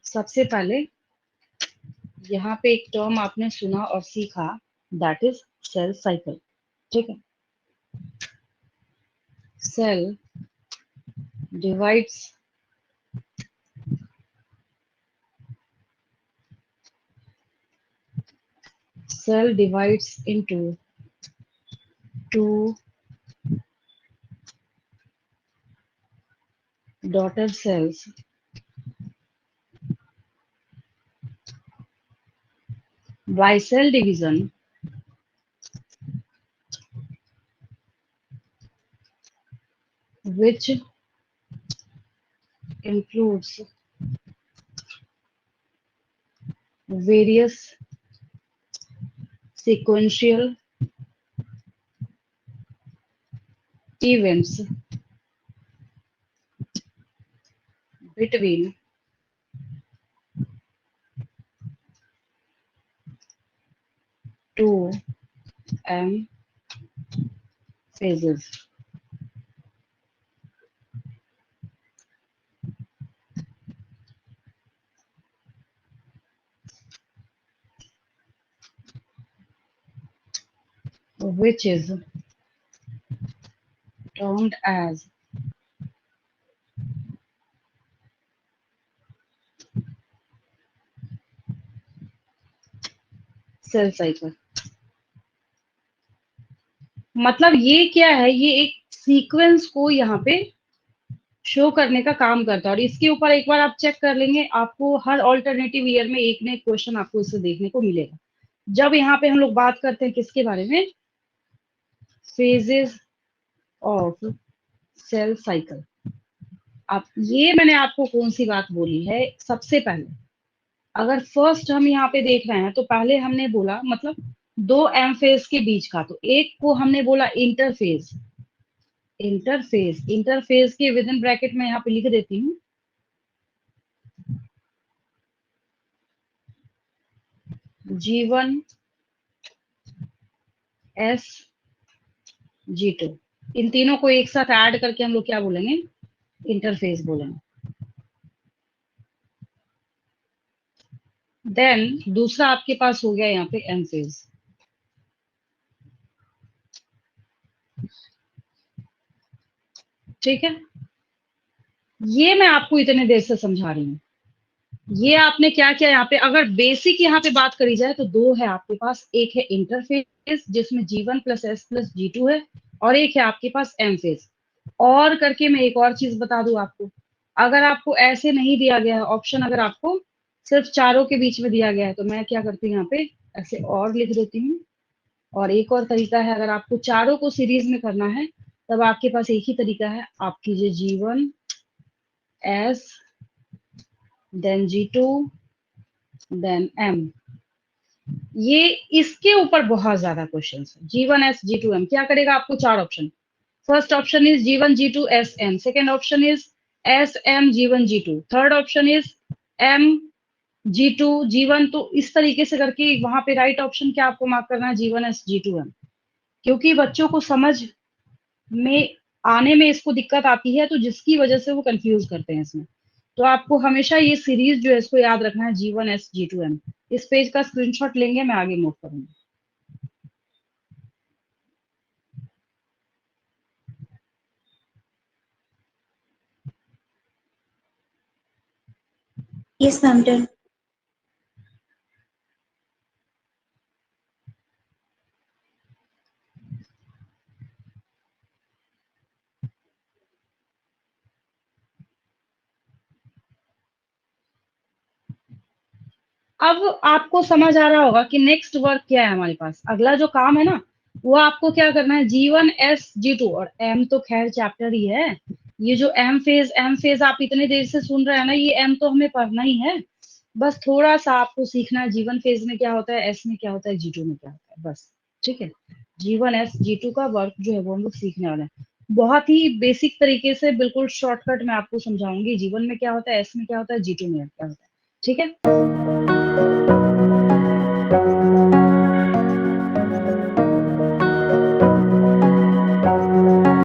सबसे पहले यहाँ पे एक टर्म आपने सुना और सीखा, दैट इज सेल साइकिल। ठीक है, cell divides into two daughter cells by cell division which includes various sequential events between two M phases. Which is termed as cell cycle. मतलब ये क्या है, ये एक सीक्वेंस को यहाँ पे शो करने का काम करता है, और इसके ऊपर एक बार आप चेक कर लेंगे, आपको हर ऑल्टरनेटिव ईयर में एक न एक क्वेश्चन आपको इससे देखने को मिलेगा। जब यहाँ पे हम लोग बात करते हैं किसके बारे में, फेजेस ऑफ सेल साइकिल। अब ये मैंने आपको कौन सी बात बोली है, सबसे पहले अगर फर्स्ट हम यहाँ पे देख रहे हैं तो पहले हमने बोला मतलब दो एम फेज के बीच का, तो एक को हमने बोला इंटरफेज। इंटरफेज के विद इन ब्रैकेट में यहाँ पे लिख देती हूँ G1 S G2, इन तीनों को एक साथ ऐड करके हम लोग क्या बोलेंगे, इंटरफेस बोलेंगे। देन दूसरा आपके पास हो गया यहाँ पे एम फेज। ठीक है, ये मैं आपको इतने देर से समझा रही हूँ। ये आपने क्या किया यहाँ पे, अगर बेसिक यहाँ पे बात करी जाए तो दो है आपके पास, एक है इंटरफेस जिसमें G1 plus S plus G2 है, और एक है आपके पास एम फेज। और करके मैं एक और चीज बता दूं आपको, अगर आपको ऐसे नहीं दिया गया है ऑप्शन, अगर आपको सिर्फ चारों के बीच में दिया गया है तो मैं क्या करती हूँ यहाँ पे ऐसे और लिख देती हूँ। और एक और तरीका है, अगर आपको चारों को सीरीज में करना है तब आपके पास एक ही तरीका है, आप कीजिए G1 S then G2 then M। ये इसके ऊपर बहुत ज्यादा क्वेश्चन है। G1 S G2 M क्या करेगा, आपको चार option, first option is G1 G2 S M, second option is S M G1 G2, third option is M G2 G1। तो इस तरीके से करके वहां पे राइट ऑप्शन क्या आपको मार्क करना है, G1 S G2 M। क्योंकि बच्चों को समझ में आने में इसको दिक्कत आती है, तो जिसकी वजह से वो कंफ्यूज करते हैं इसमें। तो आपको हमेशा ये सीरीज जो है इसको याद रखना है, G1 S G2 M। इस पेज का स्क्रीनशॉट लेंगे, मैं आगे मूव करूंगी। Yes ma'am, done. अब आपको समझ आ रहा होगा कि नेक्स्ट वर्क क्या है हमारे पास, अगला जो काम है ना वो आपको क्या करना है, G1 S G2 और M तो खैर चैप्टर ही है। ये जो एम फेज आप इतने देर से सुन रहे हैं ना, ये M तो हमें पढ़ना ही है। बस थोड़ा सा आपको सीखना है G1 फेज में क्या होता है, S में क्या होता है, G2 में क्या होता है, बस। ठीक है, G1 S G2 का वर्क जो है वो हम लोग सीखने वाले हैं। बहुत ही बेसिक तरीके से बिल्कुल शॉर्टकट में आपको समझाऊंगी G1 में क्या होता है, S में क्या होता है, G2 में क्या होता है। ठीक है।